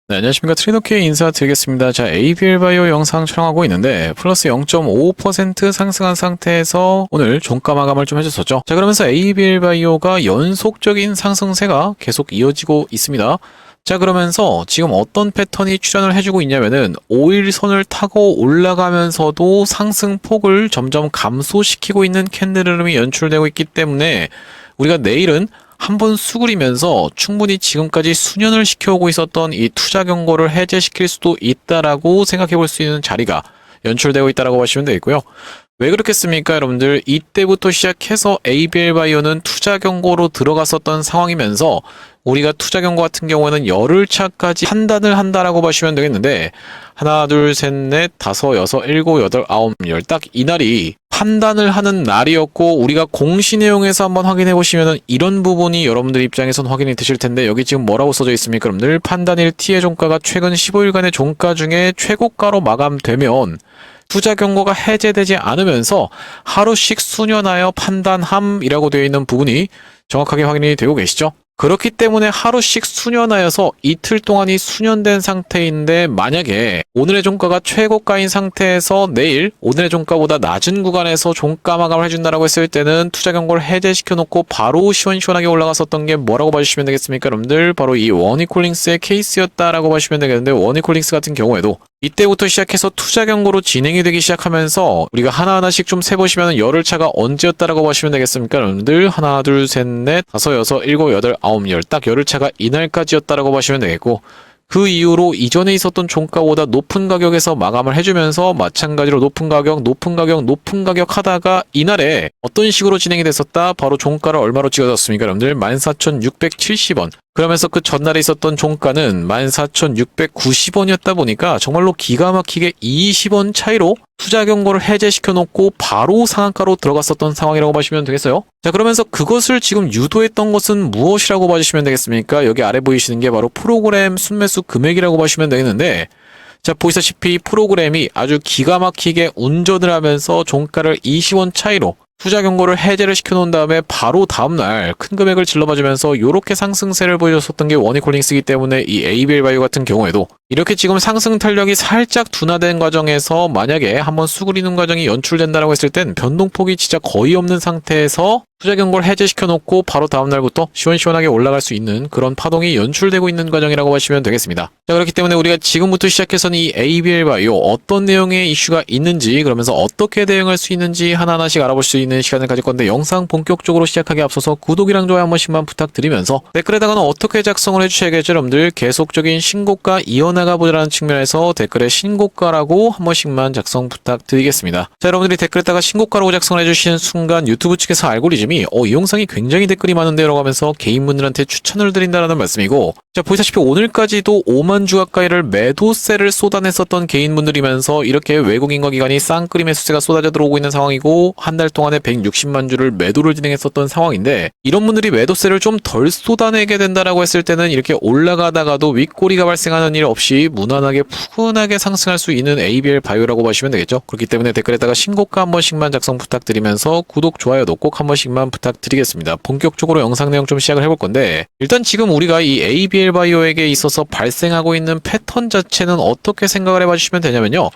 네, 안녕하십니까. 트리노케이 인사드리겠습니다. 자, ABL바이오 영상 촬영하고 있는데 플러스 0.5% 상승한 상태에서 오늘 종가 마감을 좀 해줬었죠. 자, 그러면서 ABL바이오가 연속적인 상승세가 계속 이어지고 있습니다. 자, 그러면서 지금 어떤 패턴이 출현을 해주고 있냐면은 5일선을 타고 올라가면서도 상승폭을 점점 감소시키고 있는 캔들 흐름이 연출되고 있기 때문에 우리가 내일은 한번 수그리면서 충분히 지금까지 수년을 시켜오고 있었던 이 투자 경고를 해제시킬 수도 있다라고 생각해 볼 수 있는 자리가 연출되고 있다라고 보시면 되겠고요. 왜 그렇겠습니까, 여러분들? 이때부터 시작해서 ABL바이오는 투자 경고로 들어갔었던 상황이면서 우리가 투자 경고 같은 경우에는 열흘차까지 판단을 한다라고 보시면 되겠는데 하나, 둘, 셋, 넷, 다섯, 여섯, 일곱, 여덟, 아홉, 열 딱 이날이 판단을 하는 날이었고 우리가 공시 내용에서 한번 확인해 보시면은 이런 부분이 여러분들 입장에선 확인이 되실 텐데 여기 지금 뭐라고 써져 있습니까, 여러분들? 판단일 T의 종가가 최근 15일간의 종가 중에 최고가로 마감되면 투자 경고가 해제되지 않으면서 하루씩 수년하여 판단함이라고 되어 있는 부분이 정확하게 확인이 되고 계시죠? 그렇기 때문에 하루씩 수년하여서 이틀 동안이 수년된 상태인데 만약에 오늘의 종가가 최고가인 상태에서 내일 오늘의 종가보다 낮은 구간에서 종가 마감을 해준다라고 했을 때는 투자 경고를 해제시켜 놓고 바로 시원시원하게 올라갔었던 게 뭐라고 봐주시면 되겠습니까, 여러분들? 바로 이 워니콜링스의 케이스였다라고 봐주시면 되겠는데 워니콜링스 같은 경우에도 이때부터 시작해서 투자 경고로 진행이 되기 시작하면서 우리가 하나하나씩 좀 세보시면 열흘차가 언제였다라고 보시면 되겠습니까, 여러분들? 하나, 둘, 셋, 넷, 다섯, 여섯, 일곱, 여덟, 아홉, 열 딱 열흘차가 이날까지였다라고 보시면 되겠고 그 이후로 이전에 있었던 종가보다 높은 가격에서 마감을 해주면서 마찬가지로 높은 가격, 높은 가격, 높은 가격 하다가 이날에 어떤 식으로 진행이 됐었다? 바로 종가를 얼마로 찍어졌습니까, 여러분들? 14,670원. 그러면서 그 전날에 있었던 종가는 14,690원이었다 보니까 정말로 기가 막히게 20원 차이로 투자 경고를 해제시켜 놓고 바로 상한가로 들어갔었던 상황이라고 보시면 되겠어요. 자, 그러면서 그것을 지금 유도했던 것은 무엇이라고 봐주시면 되겠습니까? 여기 아래 보이시는 게 바로 프로그램 순매수 금액이라고 보시면 되겠는데 자, 보시다시피 프로그램이 아주 기가 막히게 운전을 하면서 종가를 20원 차이로 투자 경고를 해제를 시켜놓은 다음에 바로 다음날 큰 금액을 질러봐주면서 요렇게 상승세를 보여줬었던 게 워니콜링스이기 때문에 이 ABL바이오 같은 경우에도 이렇게 지금 상승 탄력이 살짝 둔화된 과정에서 만약에 한번 수그리는 과정이 연출된다고 했을 땐 변동폭이 진짜 거의 없는 상태에서 투자 경고를 해제시켜 놓고 바로 다음날부터 시원시원하게 올라갈 수 있는 그런 파동이 연출되고 있는 과정이라고 보시면 되겠습니다. 자, 그렇기 때문에 우리가 지금부터 시작해서는 이 ABL바이오 어떤 내용의 이슈가 있는지 그러면서 어떻게 대응할 수 있는지 하나하나씩 알아볼 수 있는 시간을 가질 건데 영상 본격적으로 시작하기 앞서서 구독이랑 좋아요 한 번씩만 부탁드리면서 댓글에다가는 어떻게 작성을 해주셔야겠죠, 여러분들? 계속적인 신고가 이어나가 보자라는 측면에서 댓글에 신고가라고 한 번씩만 작성 부탁드리겠습니다. 자, 여러분들이 댓글에다가 신고가라고 작성을 해주시는 순간 유튜브 측에서 알고리즘이 이 영상이 굉장히 댓글이 많은데 라고 하면서 개인분들한테 추천을 드린다라는 말씀이고 자, 보시다시피 오늘까지도 5만 주 가까이를 매도세를 쏟아냈었던 개인분들이면서 이렇게 외국인과 기관이 쌍끌이 매수세가 쏟아져 들어오고 있는 상황이고 한 달 동안에 160만 주를 매도를 진행했었던 상황인데 이런 분들이 매도세를 좀 덜 쏟아내게 된다라고 했을 때는 이렇게 올라가다가도 윗꼬리가 발생하는 일 없이 무난하게 푸근하게 상승할 수 있는 ABL바이오라고 보시면 되겠죠. 그렇기 때문에 댓글에다가 신고가 한 번씩만 작성 부탁드리면서 구독, 좋아요도 꼭 한 번씩만 부탁드리겠습니다. 본격적으로 영상 내용 좀 시작을 해볼 건데 일단 지금 우리가 이 ABL바이오에게 있어서 발생하고 있는 패턴 자체는 어떻게 생각을 해봐 주시면 되냐면요.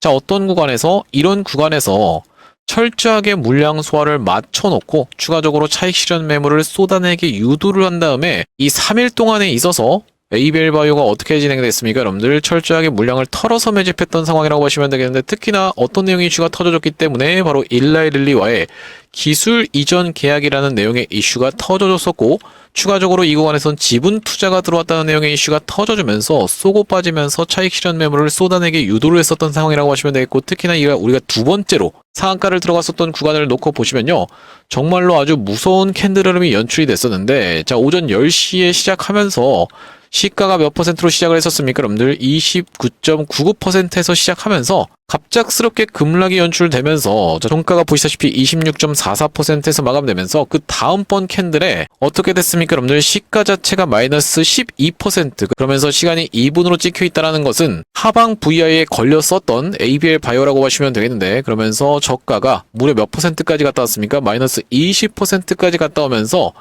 자, 어떤 구간에서 이런 구간에서 철저하게 물량 소화를 맞춰놓고 추가적으로 차익 실현 매물을 쏟아내게 유도를 한 다음에 이 3일 동안에 있어서 ABL바이오가 어떻게 진행됐습니까, 여러분들? 철저하게 물량을 털어서 매집했던 상황이라고 보시면 되겠는데 특히나 어떤 내용의 이슈가 터져졌기 때문에 바로 일라이릴리와의 기술 이전 계약이라는 내용의 이슈가 터져졌었고 추가적으로 이 구간에선 지분 투자가 들어왔다는 내용의 이슈가 터져주면서 쏘고 빠지면서 차익 실현 매물을 쏟아내게 유도를 했었던 상황이라고 보시면 되겠고 특히나 우리가 두 번째로 상한가를 들어갔었던 구간을 놓고 보시면요. 정말로 아주 무서운 캔들 흐름이 연출이 됐었는데 자, 오전 10시에 시작하면서 시가가 몇 퍼센트로 시작을 했었습니까, 여러분들? 29.99%에서 시작하면서 갑작스럽게 급락이 연출되면서 종가가 보시다시피 26.44%에서 마감되면서 그 다음번 캔들에 어떻게 됐습니까, 여러분들? 시가 자체가 마이너스 12% 그러면서 시간이 2분으로 찍혀 있다는 것은 하방 VI에 걸렸었던 ABL바이오라고 보시면 되겠는데 그러면서 저가가 무려 몇 퍼센트까지 갔다 왔습니까? 마이너스 20%까지 갔다 오면서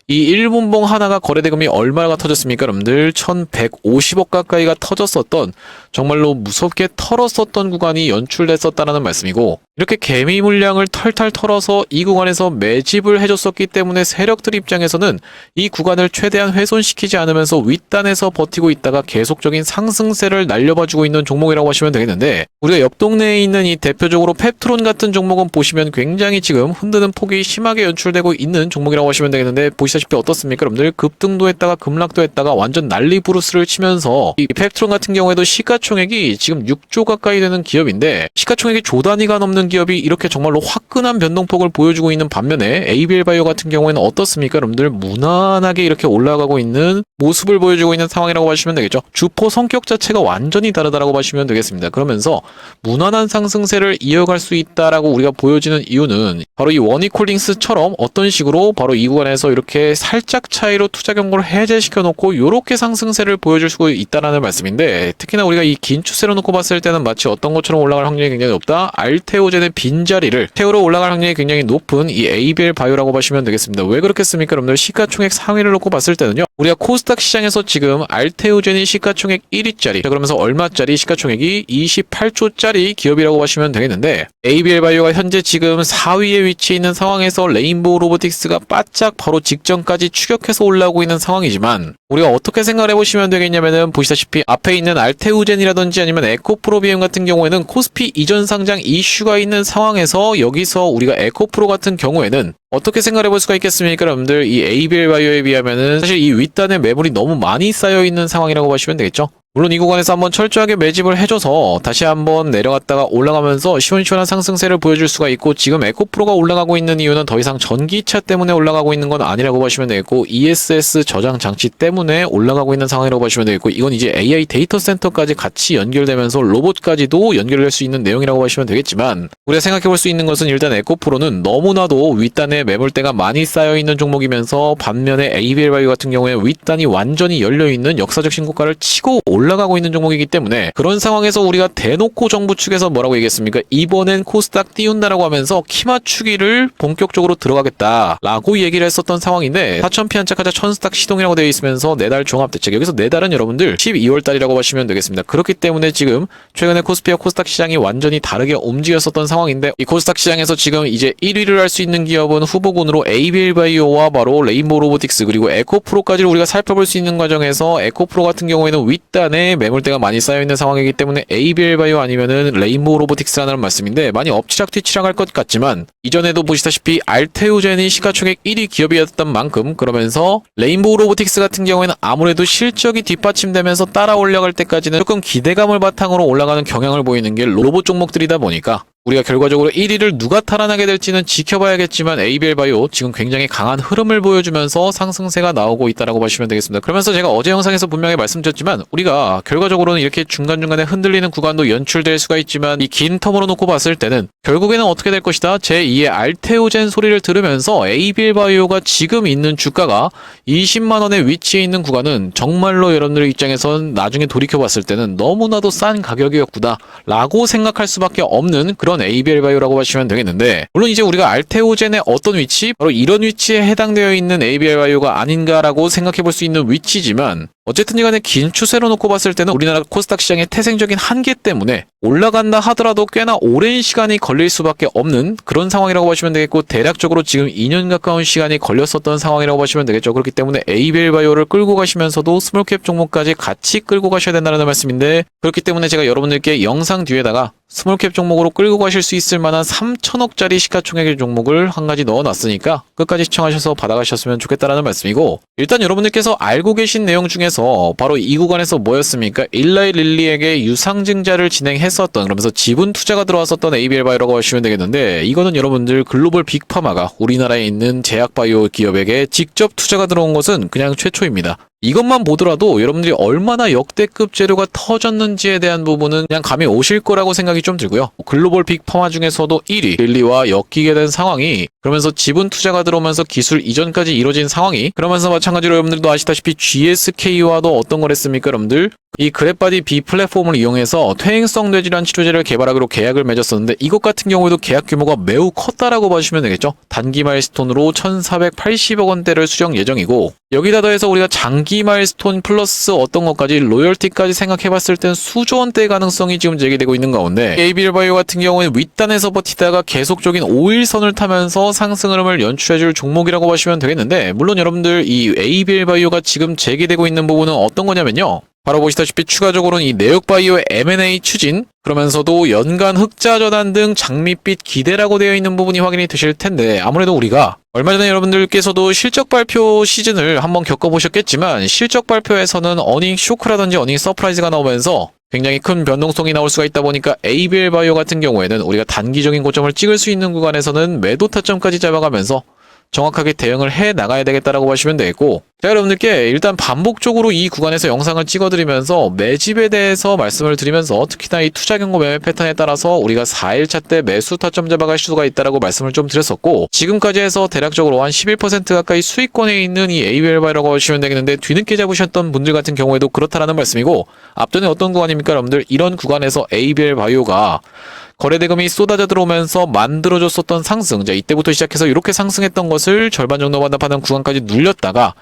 이 1분봉 하나가 거래대금이 얼마가 터졌습니까? 여러분들 1150억 가까이가 터졌었던, 정말로 무섭게 털었었던 구간이 연출됐었다는 말씀이고, 이렇게 개미 물량을 털탈 털어서 이 구간에서 매집을 해줬었기 때문에 세력들 입장에서는 이 구간을 최대한 훼손시키지 않으면서 윗단에서 버티고 있다가 계속적인 상승세를 날려봐주고 있는 종목이라고 하시면 되겠는데, 우리가 옆 동네에 있는 이 대표적으로 펩트론 같은 종목은 보시면 굉장히 지금 흔드는 폭이 심하게 연출되고 있는 종목이라고 하시면 되겠는데, 보시다시피 어떻습니까? 여러분들 급등도 했다가 급락도 했다가 완전 난리 부르스를 치면서, 이 펩트론 같은 경우에도 시가총액이 지금 6조 가까이 되는 기업인데, 시가총액이 조 단위가 넘는 기업이 이렇게 정말로 화끈한 변동폭을 보여주고 있는 반면에 ABL바이오 같은 경우에는 어떻습니까? 여러분들 무난하게 이렇게 올라가고 있는 모습을 보여주고 있는 상황이라고 보시면 되겠죠. 주포 성격 자체가 완전히 다르다라고 보시면 되겠습니다. 그러면서 무난한 상승세를 이어갈 수 있다라고 우리가 보여지는 이유는 바로 이 원익홀딩스처럼 어떤 식으로 바로 이 구간에서 이렇게 살짝 차이로 투자 경고를 해제시켜 놓고 이렇게 상승세를 보여줄 수 있다라는 말씀인데, 특히나 우리가 이 긴 추세로 놓고 봤을 때는 마치 어떤 것처럼 올라갈 확률이 굉장히 높다. 알테오젠의 빈자리를 채우러 올라갈 확률이 굉장히 높은 이 ABL바이오라고 보시면 되겠습니다. 왜 그렇겠습니까? 여러분들 시가총액 상위를 놓고 봤을 때는요, 우리가 코스닥 시장에서 지금 알테오젠이 시가총액 1위짜리, 그러면서 얼마짜리? 시가총액이 28조짜리 기업이라고 보시면 되겠는데, ABL바이오가 현재 지금 4위에 위치해 있는 상황에서 레인보우 로보틱스가 바짝 바로 직전까지 추격해서 올라오고 있는 상황이지만, 우리가 어떻게 생각을 해보시면 되겠냐면은, 보시다시피 앞에 있는 알테오젠이라든지 아니면 에코프로비엠 같은 경우에는 코스피 이전 상장 이슈가 있는 상황에서 여기서 우리가 에코프로 같은 경우에는 어떻게 생각해 볼 수가 있겠습니까? 여러분들 이 ABL바이오에 비하면은 사실 이 윗단에 매물이 너무 많이 쌓여 있는 상황이라고 보시면 되겠죠. 물론 이 구간에서 한번 철저하게 매집을 해줘서 다시 한번 내려갔다가 올라가면서 시원시원한 상승세를 보여줄 수가 있고, 지금 에코프로가 올라가고 있는 이유는 더 이상 전기차 때문에 올라가고 있는 건 아니라고 보시면 되겠고, ESS 저장 장치 때문에 올라가고 있는 상황이라고 보시면 되겠고, 이건 이제 AI 데이터 센터까지 같이 연결되면서 로봇까지도 연결될 수 있는 내용이라고 보시면 되겠지만, 우리가 생각해 볼 수 있는 것은 일단 에코프로는 너무나도 윗단에 매물대가 많이 쌓여 있는 종목이면서, 반면에 ABL바이오 같은 경우에 윗단이 완전히 열려 있는 역사적 신고가를 치고 올라가고 있는 종목이기 때문에, 그런 상황에서 우리가 대놓고 정부 측에서 뭐라고 얘기했습니까? 이번엔 코스닥 띄운다라고 하면서 키 맞추기를 본격적으로 들어가겠다라고 얘기를 했었던 상황인데, 4,000피 한짝하자 1000스탁 시동이라고 되어 있으면서 4달 종합대책, 여기서 4달은 여러분들 12월달이라고 보시면 되겠습니다. 그렇기 때문에 지금 최근에 코스피와 코스닥 시장이 완전히 다르게 움직였었던 상황인데, 이 코스닥 시장에서 지금 이제 1위를 할 수 있는 기업은 후보군으로 ABL바이오와 바로 레인보우 로보틱스 그리고 에코프로까지를 우리가 살펴볼 수 있는 과정에서, 에코프로 같은 경우에는 윗단에 매물대가 많이 쌓여있는 상황이기 때문에 ABL바이오 아니면은 레인보우 로보틱스라는 말씀인데, 많이 엎치락뒤치락 할 것 같지만 이전에도 보시다시피 알테오젠이 시가총액 1위 기업이었던 만큼, 그러면서 레인보우 로보틱스 같은 경우에는 아무래도 실적이 뒷받침되면서 따라 올라갈 때까지는 조금 기대감을 바탕으로 올라가는 경향을 보이는 게 로봇 종목들이다 보니까, 우리가 결과적으로 1위를 누가 탈환하게 될지는 지켜봐야겠지만, ABL바이오 지금 굉장히 강한 흐름을 보여주면서 상승세가 나오고 있다라고 보시면 되겠습니다. 그러면서 제가 어제 영상에서 분명히 말씀드렸지만, 우리가 결과적으로는 이렇게 중간중간에 흔들리는 구간도 연출될 수가 있지만, 이 긴 텀으로 놓고 봤을 때는 결국에는 어떻게 될 것이다? 제2의 알테오젠 소리를 들으면서 ABL바이오가 지금 있는 주가가 20만원에 위치해 있는 구간은 정말로 여러분들의 입장에선 나중에 돌이켜봤을 때는 너무나도 싼 가격이었구나 라고 생각할 수밖에 없는 그런 ABL바이오라고 보시면 되겠는데, 물론 이제 우리가 알테오젠의 어떤 위치? 바로 이런 위치에 해당되어 있는 ABL바이오가 아닌가라고 생각해 볼 수 있는 위치지만, 어쨌든 간에 긴 추세로 놓고 봤을 때는 우리나라 코스닥 시장의 태생적인 한계 때문에 올라간다 하더라도 꽤나 오랜 시간이 걸릴 수밖에 없는 그런 상황이라고 보시면 되겠고, 대략적으로 지금 2년 가까운 시간이 걸렸었던 상황이라고 보시면 되겠죠. 그렇기 때문에 ABL바이오를 끌고 가시면서도 스몰캡 종목까지 같이 끌고 가셔야 된다는 말씀인데, 그렇기 때문에 제가 여러분들께 영상 뒤에다가 스몰캡 종목으로 끌고 가실 수 있을 만한 3천억짜리 시가총액의 종목을 한 가지 넣어놨으니까 끝까지 시청하셔서 받아가셨으면 좋겠다라는 말씀이고, 일단 여러분들께서 알고 계신 내용 중에서 바로 이 구간에서 뭐였습니까? 일라이 릴리에게 유상증자를 진행했었던, 그러면서 지분 투자가 들어왔었던 ABL바이오라고 보시면 되겠는데, 이거는 여러분들 글로벌 빅파마가 우리나라에 있는 제약바이오 기업에게 직접 투자가 들어온 것은 그냥 최초입니다. 이것만 보더라도 여러분들이 얼마나 역대급 재료가 터졌는지에 대한 부분은 그냥 감이 오실 거라고 생각이 좀 들고요. 글로벌 빅파마 중에서도 1위 릴리와 엮이게 된 상황이, 그러면서 지분 투자가 들어오면서 기술 이전까지 이루어진 상황이, 그러면서 마찬가지로 여러분들도 아시다시피 GSK와도 어떤 걸 했습니까 여러분들? 이 그랩바디 B 플랫폼을 이용해서 퇴행성 뇌질환 치료제를 개발하기로 계약을 맺었었는데, 이것 같은 경우에도 계약 규모가 매우 컸다라고 봐주시면 되겠죠. 단기 마일스톤으로 1,480억 원대를 수령 예정이고, 여기다 더해서 우리가 장기 마일스톤 플러스 어떤 것까지 로열티까지 생각해봤을 땐 수조 원대의 가능성이 지금 제기되고 있는 가운데, ABL 바이오 같은 경우에는 윗단에서 버티다가 계속적인 5일선을 타면서 상승 흐름을 연출해줄 종목이라고 보시면 되겠는데, 물론 여러분들 이 ABL 바이오가 지금 제기되고 있는 부분은 어떤 거냐면요, 바로 보시다시피 추가적으로는 이 네옥바이오의 M&A 추진, 그러면서도 연간 흑자 전환 등 장밋빛 기대라고 되어 있는 부분이 확인이 되실 텐데, 아무래도 우리가 얼마 전에 여러분들께서도 실적 발표 시즌을 한번 겪어보셨겠지만, 실적 발표에서는 어닝 쇼크라든지 어닝 서프라이즈가 나오면서 굉장히 큰 변동성이 나올 수가 있다 보니까 ABL 바이오 같은 경우에는 우리가 단기적인 고점을 찍을 수 있는 구간에서는 매도 타점까지 잡아가면서 정확하게 대응을 해 나가야 되겠다라고 보시면 되겠고, 제가 여러분들께 일단 반복적으로 이 구간에서 영상을 찍어드리면서 매집에 대해서 말씀을 드리면서, 특히나 이 투자 경고 매매 패턴에 따라서 우리가 4일차 때 매수 타점 잡아갈 수가 있다라고 말씀을 좀 드렸었고, 지금까지 해서 대략적으로 한 11% 가까이 수익권에 있는 이 ABL 바이오라고 보시면 되겠는데, 뒤늦게 잡으셨던 분들 같은 경우에도 그렇다라는 말씀이고, 앞전에 어떤 구간입니까 여러분들? 이런 구간에서 ABL 바이오가 거래대금이 쏟아져 들어오면서 만들어줬었던 상승, 자 이때부터 시작해서 이렇게 상승했던 것을 절반 정도 반납하는 구간까지 눌렸다가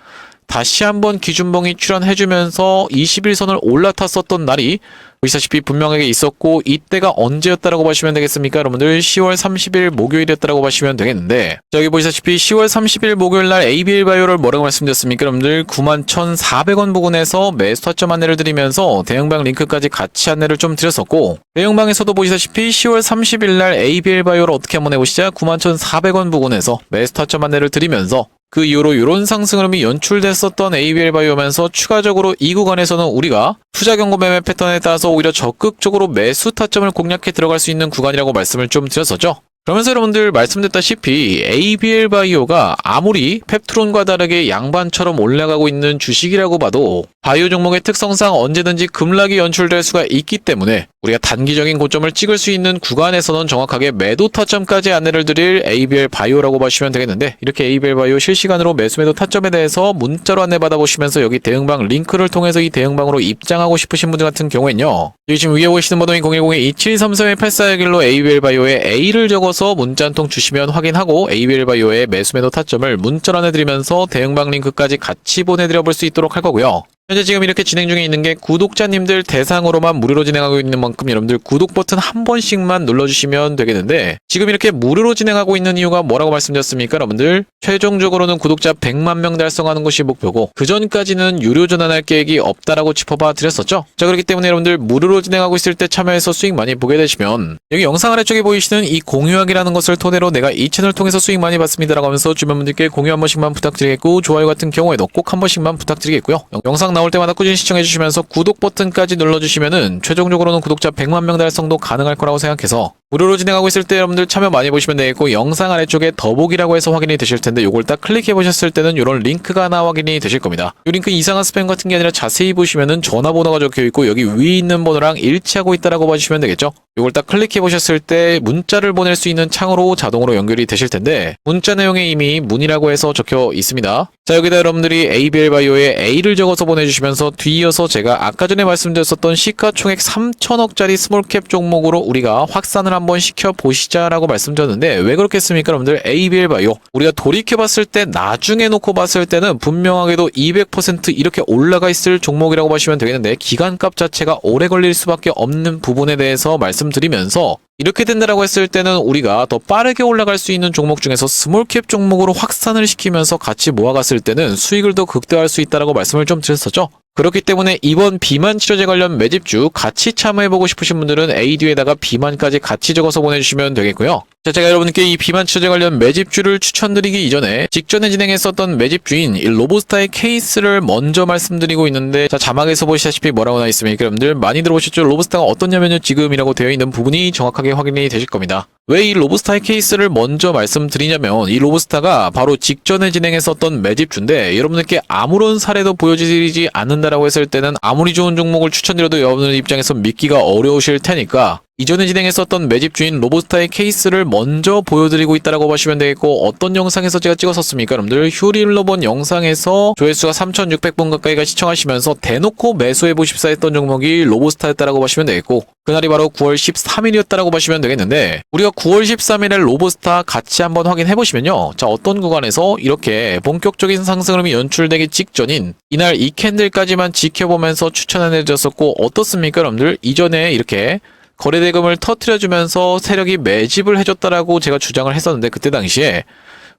다시 한번 기준봉이 출현해주면서 21선을 올라탔었던 날이 보시다시피 분명하게 있었고, 이때가 언제였다라고 보시면 되겠습니까 여러분들? 10월 30일 목요일이었다라고 보시면 되겠는데, 자 여기 보시다시피 10월 30일 목요일 날 ABL 바이오를 뭐라고 말씀드렸습니까 여러분들? 91,400원 부근에서 매수 타점 안내를 드리면서 대응방 링크까지 같이 안내를 좀 드렸었고, 대응방에서도 보시다시피 10월 30일 날 ABL 바이오를 어떻게 한번 해보시자 91,400원 부근에서 매수 타점 안내를 드리면서 그 이후로 이런 상승 흐름이 연출됐었던 ABL 바이오면서, 추가적으로 이 구간에서는 우리가 투자 경고 매매 패턴에 따라서 오히려 적극적으로 매수 타점을 공략해 들어갈 수 있는 구간이라고 말씀을 좀 드렸었죠. 그러면서 여러분들 말씀드렸다시피 ABL 바이오가 아무리 펩트론과 다르게 양반처럼 올라가고 있는 주식이라고 봐도 바이오 종목의 특성상 언제든지 급락이 연출될 수가 있기 때문에 우리가 단기적인 고점을 찍을 수 있는 구간에서는 정확하게 매도 타점까지 안내를 드릴 ABL 바이오라고 보시면 되겠는데, 이렇게 ABL 바이오 실시간으로 매수 매도 타점에 대해서 문자로 안내 받아보시면서 여기 대응방 링크를 통해서 이 대응방으로 입장하고 싶으신 분들 같은 경우에는요, 여기 지금 위에 보시는 번호인 010-2733-8461로 ABL 바이오에 A를 적어서 문자 한 통 주시면 확인하고 ABL 바이오의 매수 매도 타점을 문자로 안내드리면서 대응방 링크까지 같이 보내드려 볼 수 있도록 할 거고요. 현재 지금 이렇게 진행 중에 있는 게 구독자님들 대상으로만 무료로 진행하고 있는 만큼 여러분들 구독 버튼 한 번씩만 눌러주시면 되겠는데, 지금 이렇게 무료로 진행하고 있는 이유가 뭐라고 말씀드렸습니까 여러분들? 최종적으로는 구독자 100만 명 달성하는 것이 목표고, 그 전까지는 유료 전환할 계획이 없다라고 짚어봐 드렸었죠. 자 그렇기 때문에 여러분들 무료로 진행하고 있을 때 참여해서 수익 많이 보게 되시면, 여기 영상 아래쪽에 보이시는 이 공유하기라는 것을 토대로 내가 이 채널 통해서 수익 많이 받습니다라고 하면서 주변 분들께 공유 한 번씩만 부탁드리겠고, 좋아요 같은 경우에도 꼭 한 번씩만 부탁드리겠고요. 영상 나올 때마다 꾸준히 시청해주시면서 구독 버튼까지 눌러주시면은 최종적으로는 구독자 100만 명 달성도 가능할 거라고 생각해서 무료로 진행하고 있을 때 여러분들 참여 많이 보시면 되겠고, 영상 아래쪽에 더보기라고 해서 확인이 되실 텐데 요걸 딱 클릭해 보셨을 때는 이런 링크가 하나 확인이 되실 겁니다. 이 링크 이상한 스팸 같은 게 아니라 자세히 보시면은 전화번호가 적혀 있고 여기 위에 있는 번호랑 일치하고 있다라고 봐주시면 되겠죠. 요걸 딱 클릭해 보셨을 때 문자를 보낼 수 있는 창으로 자동으로 연결이 되실 텐데, 문자 내용에 이미 문의라고 해서 적혀 있습니다. 자 여기다 여러분들이 ABL 바이오에 A를 적어서 보내주시면서 뒤이어서 제가 아까 전에 말씀드렸었던 시가총액 3천억짜리 스몰캡 종목으로 우리가 확산을 한번 시켜보시자라고 말씀드렸는데, 왜 그렇겠습니까 여러분들? ABL 바이오 우리가 돌이켜봤을 때 나중에 놓고 봤을 때는 분명하게도 200% 이렇게 올라가 있을 종목이라고 보시면 되겠는데, 기간값 자체가 오래 걸릴 수밖에 없는 부분에 대해서 말씀드리면서, 이렇게 된다라고 했을 때는 우리가 더 빠르게 올라갈 수 있는 종목 중에서 스몰캡 종목으로 확산을 시키면서 같이 모아갔을 때는 수익을 더 극대화할 수 있다라고 말씀을 좀 드렸었죠. 그렇기 때문에 이번 비만 치료제 관련 매집주 같이 참여해보고 싶으신 분들은 A 뒤에다가 비만까지 같이 적어서 보내주시면 되겠고요. 자, 제가 여러분께 이 비만 치료제 관련 매집주를 추천드리기 이전에 직전에 진행했었던 매집주인 이 로보스타의 케이스를 먼저 말씀드리고 있는데, 자, 자막에서 보시다시피 뭐라고 나와 있습니까? 여러분들 많이 들어보셨죠? 로보스타가 어떻냐면요, 지금이라고 되어 있는 부분이 정확하게 확인이 되실 겁니다. 왜 이 로보스타의 케이스를 먼저 말씀드리냐면, 이 로보스타가 바로 직전에 진행했었던 매집주인데, 여러분들께 아무런 사례도 보여드리지 않는다라고 했을 때는 아무리 좋은 종목을 추천드려도 여러분들 입장에서 믿기가 어려우실 테니까 이전에 진행했었던 매집주인 로보스타의 케이스를 먼저 보여드리고 있다라고 보시면 되겠고, 어떤 영상에서 제가 찍었었습니까? 여러분들 휴일로 본 영상에서 조회수가 3,600번 가까이가 시청하시면서 대놓고 매수해보십사 했던 종목이 로보스타였다라고 보시면 되겠고, 그날이 바로 9월 13일이었다라고 보시면 되겠는데, 우리가 9월 13일에 로보스타 같이 한번 확인해보시면요, 자, 어떤 구간에서 이렇게 본격적인 상승 흐름이 연출되기 직전인 이날 이 캔들까지만 지켜보면서 추천해드렸었고, 어떻습니까? 여러분들 이전에 이렇게 거래대금을 터트려주면서 세력이 매집을 해줬다라고 제가 주장을 했었는데, 그때 당시에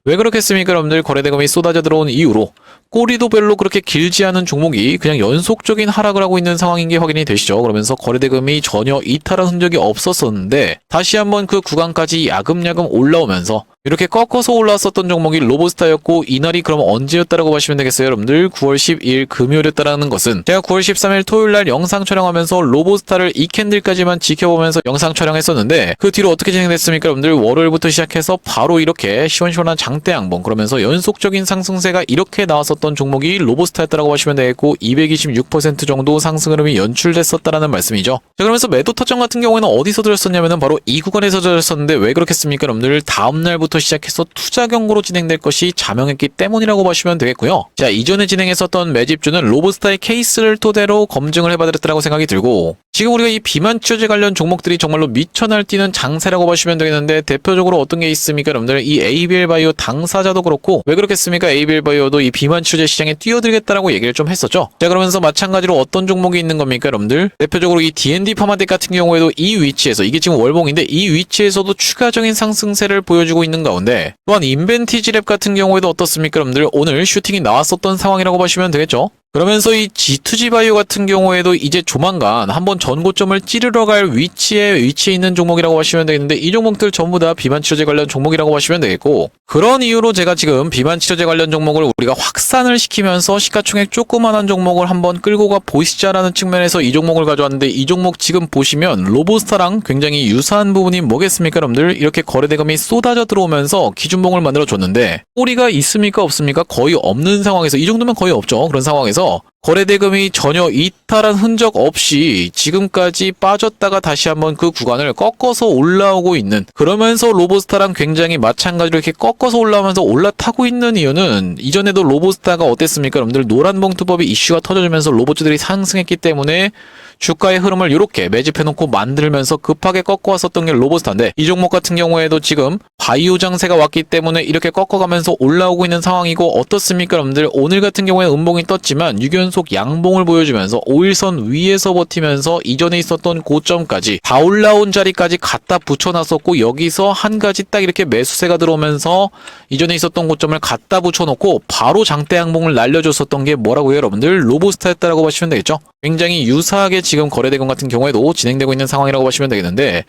왜 그렇겠습니까? 여러분들 거래대금이 쏟아져 들어온 이후로 꼬리도 별로 그렇게 길지 않은 종목이 그냥 연속적인 하락을 하고 있는 상황인 게 확인이 되시죠. 그러면서 거래대금이 전혀 이탈한 흔적이 없었었는데 다시 한번 그 구간까지 야금야금 올라오면서 이렇게 꺾어서 올라왔었던 종목이 로보스타였고, 이날이 그럼 언제였다라고 보시면 되겠어요? 여러분들 9월 12일 금요일이었다라는 것은 제가 9월 13일 토요일날 영상 촬영하면서 로보스타를 이 캔들까지만 지켜보면서 영상 촬영했었는데, 그 뒤로 어떻게 진행됐습니까? 여러분들 월요일부터 시작해서 바로 이렇게 시원시원한 장대 양봉, 그러면서 연속적인 상승세가 이렇게 나왔었던 종목이 로보스타였다라고 보시면 되겠고, 226% 정도 상승 흐름이 연출됐었다라는 말씀이죠. 자, 그러면서 매도 타점 같은 경우에는 어디서 들었었냐면은 바로 이 구간에서 들었었는데, 왜 그렇겠습니까? 여러분들 다음날부터 시작해서 투자 경고로 진행될 것이 자명했기 때문이라고 보시면 되겠고요. 자, 이전에 진행했었던 매집주는 로보스타의 케이스를 토대로 검증을 해봐드렸다고 생각이 들고, 지금 우리가 이 비만 치료제 관련 종목들이 정말로 미쳐 날뛰는 장세라고 보시면 되겠는데, 대표적으로 어떤 게 있습니까? 여러분들 이 ABL 바이오 당사자도 그렇고, 왜 그렇겠습니까? ABL 바이오도 이 비만 치료제 시장에 뛰어들겠다라고 얘기를 좀 했었죠. 자, 그러면서 마찬가지로 어떤 종목이 있는 겁니까? 여러분들 대표적으로 이 D&D 파마텍 같은 경우에도 이 위치에서, 이게 지금 월봉인데 이 위치에서도 추가적인 상승세를 보여주고 있는 가운데, 또한 인벤티지랩 같은 경우에도 어떻습니까? 여러분들 오늘 슈팅이 나왔었던 상황이라고 보시면 되겠죠. 그러면서 이 G2G 바이오 같은 경우에도 이제 조만간 한번 전고점을 찌르러 갈 위치에 있는 종목이라고 하시면 되겠는데, 이 종목들 전부 다 비만 치료제 관련 종목이라고 하시면 되겠고, 그런 이유로 제가 지금 비만 치료제 관련 종목을 우리가 확산을 시키면서 시가총액 조그만한 종목을 한번 끌고 가 보시자라는 측면에서 이 종목을 가져왔는데, 이 종목 지금 보시면 로보스타랑 굉장히 유사한 부분이 뭐겠습니까? 여러분들 이렇게 거래대금이 쏟아져 들어오면서 기준봉을 만들어 줬는데, 꼬리가 있습니까? 없습니까? 거의 없는 상황에서, 이 정도면 거의 없죠. 그런 상황에서 거래대금이 전혀 이탈한 흔적 없이 지금까지 빠졌다가 다시 한번 그 구간을 꺾어서 올라오고 있는, 그러면서 로보스타랑 굉장히 마찬가지로 이렇게 꺾어서 올라오면서 올라타고 있는 이유는, 이전에도 로보스타가 어땠습니까? 여러분들 노란봉투법이 이슈가 터져주면서 로봇주들이 상승했기 때문에 주가의 흐름을 이렇게 매집해놓고 만들면서 급하게 꺾어왔었던 게 로보스타인데, 이 종목 같은 경우에도 지금 바이오 장세가 왔기 때문에 이렇게 꺾어가면서 올라오고 있는 상황이고, 어떻습니까? 여러분들 오늘 같은 경우에 음봉이 떴지만 6연속 양봉을 보여주면서 5일선 위에서 버티면서 이전에 있었던 고점까지 다 올라온 자리까지 갖다 붙여놨었고, 여기서 한 가지 딱 이렇게 매수세가 들어오면서 이전에 있었던 고점을 갖다 붙여놓고 바로 장대 양봉을 날려줬었던 게 뭐라고요? 여러분들 로보스타였다라고 보시면 되겠죠. 굉장히 유사하게 지금 거래대금 같은 경우에도 진행되고 있는 상황이라고 보시면 되겠는데,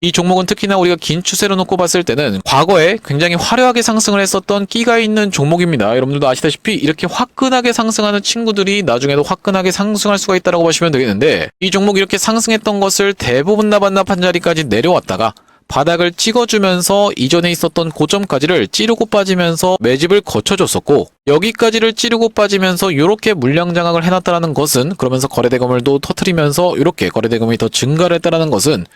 이 종목은 특히나 우리가 긴 추세로 놓고 봤을 때는 과거에 굉장히 화려하게 상승을 했었던 끼가 있는 종목입니다. 여러분들도 아시다시피 이렇게 화끈하게 상승하는 친구들이 나중에도 화끈하게 상승할 수가 있다고 보시면 되겠는데, 이 종목이 이렇게 상승했던 것을 대부분 나반납한 자리까지 내려왔다가 바닥을 찍어주면서 이전에 있었던 고점까지를 찌르고 빠지면서 매집을 거쳐줬었고, 여기까지를 찌르고 빠지면서 이렇게 물량 장악을 해놨다는 것은, 그러면서 거래대금을 또 터트리면서 이렇게 거래대금이 더 증가를 했다는 것은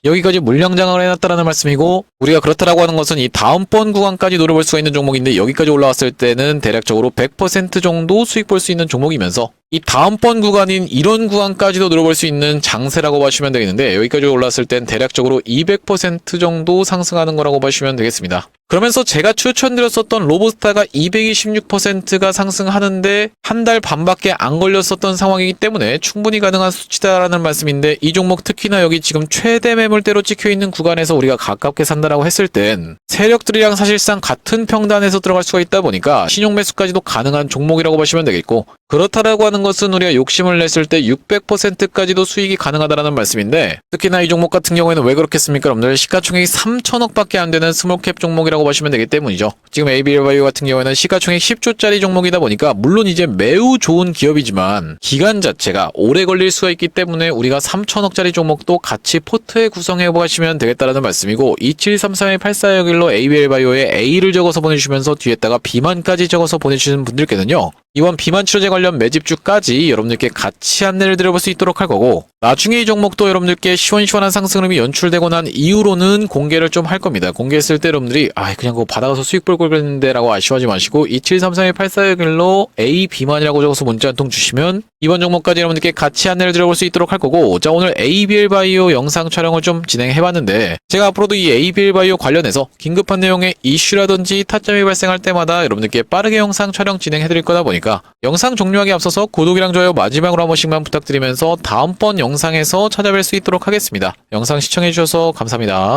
여기까지 물량 장악을 해놨다는 말씀이고, 우리가 그렇다라고 하는 것은 이 다음번 구간까지 노려볼 수가 있는 종목인데, 여기까지 올라왔을 때는 대략적으로 100% 정도 수익 볼 수 있는 종목이면서 이 다음번 구간인 이런 구간까지도 노려볼 수 있는 장세라고 보시면 되겠는데, 여기까지 올라왔을 땐 대략적으로 200% 정도 상승하는 거라고 보시면 되겠습니다. 그러면서 제가 추천드렸었던 로보스타가 226%가 상승하는데 한 달 반밖에 안 걸렸었던 상황이기 때문에 충분히 가능한 수치다라는 말씀인데, 이 종목 특히나 여기 지금 최대 매물대로 찍혀있는 구간에서 우리가 가깝게 산다라고 했을 땐 세력들이랑 사실상 같은 평단에서 들어갈 수가 있다 보니까 신용 매수까지도 가능한 종목이라고 보시면 되겠고, 그렇다라고 하는 것은 우리가 욕심을 냈을 때 600%까지도 수익이 가능하다라는 말씀인데, 특히나 이 종목 같은 경우에는 왜 그렇겠습니까? 여러분들 시가총액이 3천억밖에 안 되는 스몰캡 종목이라고 보시면 되기 때문이죠. 지금 ABL바이오 같은 경우에는 시가총액 10조짜리 종목이다 보니까 물론 이제 매우 좋은 기업이지만 기간 자체가 오래 걸릴 수가 있기 때문에 우리가 3천억짜리 종목도 같이 포트에 구성해 보시면 되겠다라는 말씀이고, 2733-8461로 ABL바이오에 A를 적어서 보내주시면서 뒤에다가 B만까지 적어서 보내주시는 분들께는요, 이번 비만 치료제 관련 매집주까지 여러분들께 같이 안내를 드려볼 수 있도록 할 거고, 나중에 이 종목도 여러분들께 시원시원한 상승 흐름이 연출되고 난 이후로는 공개를 좀 할 겁니다. 공개했을 때 여러분들이 그냥 그거 받아가서 수익 볼 걸 그랬는데 라고 아쉬워하지 마시고 2733-8461로 A 비만이라고 적어서 문자 한 통 주시면 이번 종목까지 여러분들께 같이 안내를 드려볼 수 있도록 할 거고, 자, 오늘 ABL바이오 영상 촬영을 좀 진행해봤는데, 제가 앞으로도 이 ABL바이오 관련해서 긴급한 내용의 이슈라든지 타점이 발생할 때마다 여러분들께 빠르게 영상 촬영 진행해드릴 거다 보니까 영상 종료하기 앞서서 구독이랑 좋아요 마지막으로 한 번씩만 부탁드리면서 다음번 영상에서 찾아뵐 수 있도록 하겠습니다. 영상 시청해주셔서 감사합니다.